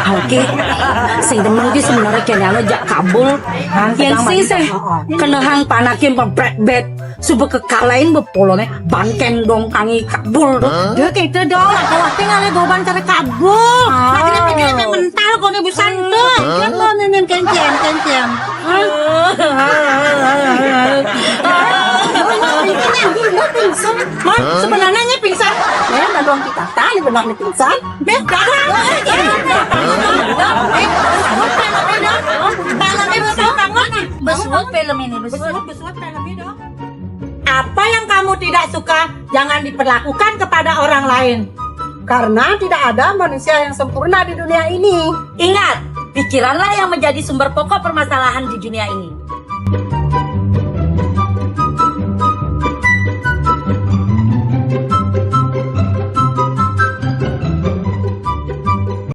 Oke, sing demen ki sebenarnya kene jak kabul. Yang sing kenehang panakin pebret-bet subuh kekalain bepolone banken dong kangi kabul. Dia kita dong, kalau tinggal goban cara kabur. Akhirnya pikir mental kau nih busan tuh. Kan mau nenek kenceng. Sebenarnya pingsan. Nadong kita tanya benar nih pingsan. Besuat film ini, besuat film ini dong. Apa yang kamu tidak suka jangan diperlakukan kepada orang lain. Karena tidak ada manusia yang sempurna di dunia ini. Ingat, pikiranlah yang menjadi sumber pokok permasalahan di dunia ini.